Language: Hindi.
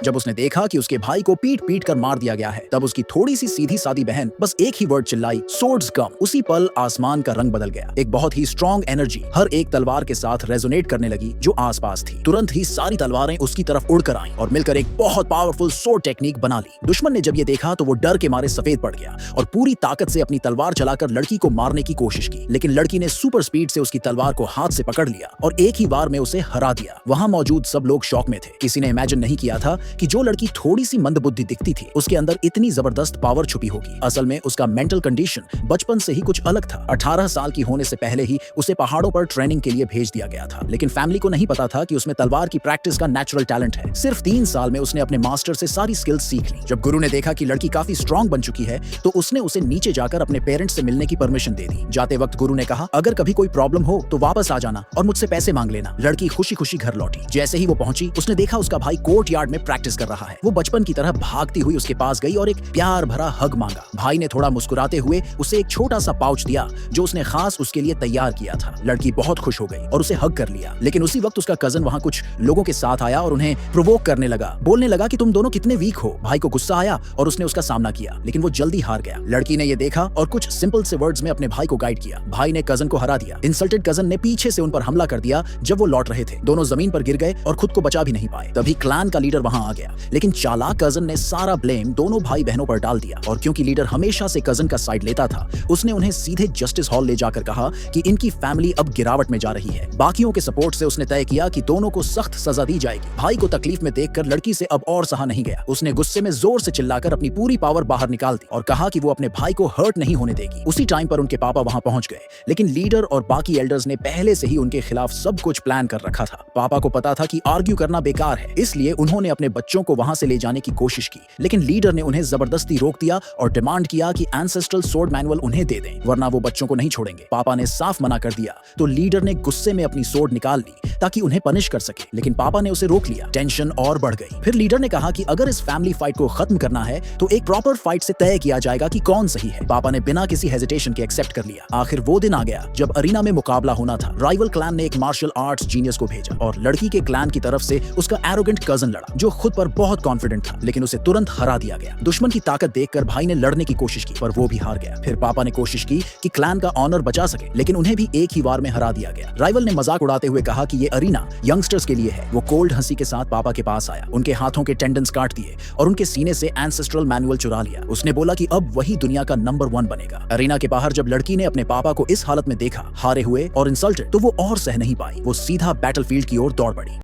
जब उसने देखा कि उसके भाई को पीट पीट कर मार दिया गया है, तब उसकी थोड़ी सी सीधी सादी बहन बस एक ही वर्ड चिल्लाई, सोर्ड्स कम। उसी पल आसमान का रंग बदल गया। एक बहुत ही स्ट्रॉन्ग एनर्जी हर एक तलवार के साथ रेजोनेट करने लगी जो आसपास थी। तुरंत ही सारी तलवारें उसकी तरफ उड़कर आईं और मिलकर एक बहुत पावरफुल सोर्ड टेक्निक बना ली। दुश्मन ने जब ये देखा तो वो डर के मारे सफेद पड़ गया और पूरी ताकत से अपनी तलवार चलाकर लड़की को मारने की कोशिश की, लेकिन लड़की ने सुपर स्पीड से उसकी तलवार को हाथ से पकड़ लिया और एक ही बार में उसे हरा दिया। वहां मौजूद सब लोग शॉक में थे। किसी ने इमेजिन नहीं किया था कि जो लड़की थोड़ी सी मंदबुद्धि दिखती थी उसके अंदर इतनी जबरदस्त पावर छुपी होगी। असल में उसका मेंटल कंडीशन बचपन से ही कुछ अलग था। 18 साल की होने से पहले ही उसे पहाड़ों पर ट्रेनिंग के लिए भेज दिया गया था, लेकिन फैमिली को नहीं पता था कि उसमें तलवार की प्रैक्टिस का नेचुरल टैलेंट है। सिर्फ 3 साल में उसने अपने मास्टर से सारी स्किल्स सीख ली। जब गुरु ने देखा कि लड़की काफी स्ट्रांग बन चुकी है तो उसने उसे नीचे जाकर अपने पेरेंट्स से मिलने की परमिशन दे दी। जाते वक्त गुरु ने कहा, अगर कभी कोई प्रॉब्लम हो तो वापस आ जाना और मुझसे पैसे मांग लेना। लड़की खुशी खुशी घर लौटी। जैसे ही वो पहुंची उसने देखा उसका भाई कोर्ट यार्ड में प्रैक्टिस कर रहा है। वो बचपन की तरह भागती हुई उसके पास गई और एक प्यार भरा हग मांगा। भाई ने थोड़ा मुस्कुराते हुए उसे एक छोटा सा पाउच दिया जो उसने खास उसके लिए तैयार किया था। लड़की बहुत खुश हो गई और उसे हग कर लिया, लेकिन उसी वक्त उसका कजन वहां कुछ लोगों के साथ आया और उन्हें प्रोवोक करने लगा, बोलने लगा कि तुम दोनों कितने वीक हो। भाई को गुस्सा आया और उसने उसका सामना किया, लेकिन वो जल्दी हार गया। लड़की ने ये देखा और कुछ सिंपल से वर्ड्स में अपने भाई को गाइड किया। भाई ने कजन को हरा दिया। इंसल्टेड कजन ने पीछे से उन पर हमला कर दिया जब वो लौट रहे थे। दोनों जमीन पर गिर गए और खुद को बचा भी नहीं पाए। तभी क्लैन का लीडर वहां आ गया, लेकिन चालाक कजन ने सारा ब्लेम दोनों भाई बहनों पर डाल दिया और क्योंकि लीडर हमेशा से कजन का साइड लेता था उसने उन्हें सीधे जस्टिस हॉल ले जाकर कहा कि इनकी फैमिली अब गिरावट में जा रही है। बाकियों के सपोर्ट से उसने तय किया कि दोनों को सख्त सजा दी जाएगी। भाई को तकलीफ में देखकर लड़की से अब और सहा नहीं गया। उसने गुस्से में जोर से चिल्लाकर अपनी पूरी पावर बाहर निकाल दी और कहा कि वो अपने भाई को हर्ट नहीं होने देगी। उसी टाइम पर उनके पापा वहां पहुंच गए, लेकिन लीडर और बाकी एल्डर्स ने पहले से ही उनके खिलाफ सब कुछ प्लान कर रखा था। पापा को पता था कि आर्ग्यू करना बेकार है, इसलिए उन्होंने अपने बच्चों को वहां से ले जाने की कोशिश की, लेकिन लीडर ने उन्हें जबरदस्ती रोक दिया और डिमांड किया कि एंसेस्ट्रल सोर्ड मैनुअल उन्हें दे दें, वरना वो बच्चों को नहीं छोड़ेंगे। पापा ने साफ मना कर दिया तो लीडर ने गुस्से में अपनी सोर्ड निकाल ली ताकि उन्हें पनिश कर सके, लेकिन पापा ने उसे रोक लिया। टेंशन और बढ़ गई। फिर लीडर ने कहा कि अगर इस फैमिली फाइट को खत्म करना है तो एक प्रॉपर फाइट से तय किया जाएगा कि कौन सही है। पापा ने बिना किसी हेजिटेशन के एक्सेप्ट कर लिया। आखिर वो दिन आ गया जब अरीना में मुकाबला होना था। राइवल क्लैन ने एक मार्शल आर्ट्स जीनियस को भेजा और लड़की के क्लैन की तरफ से उसका एरोगेंट कजन लड़ा जो खुद पर बहुत कॉन्फिडेंट था, लेकिन उसे तुरंत हरा दिया गया। दुश्मन की ताकत देखकर भाई ने लड़ने की कोशिश की पर वो भी हार गया। फिर पापा ने कोशिश की कि क्लैन का ऑनर बचा सके, लेकिन उन्हें भी एक ही वार में हरा दिया गया। राइवल ने मजाक उड़ाते हुए कहा कि ये अरीना यंगस्टर्स के लिए है। वो कोल्ड हंसी के साथ पापा के पास आया, उनके हाथों के टेंडन्स काट दिए और उनके सीने से एंसेस्ट्रल मैनुअल चुरा लिया। उसने बोला कि अब वही दुनिया का नंबर 1 बनेगा। अरीना के बाहर जब लड़की ने अपने पापा को इस हालत में देखा, हारे हुए और इंसल्टेड, तो वो और सह नहीं पाई। वो सीधा बैटलफील्ड की ओर दौड़ पड़ी।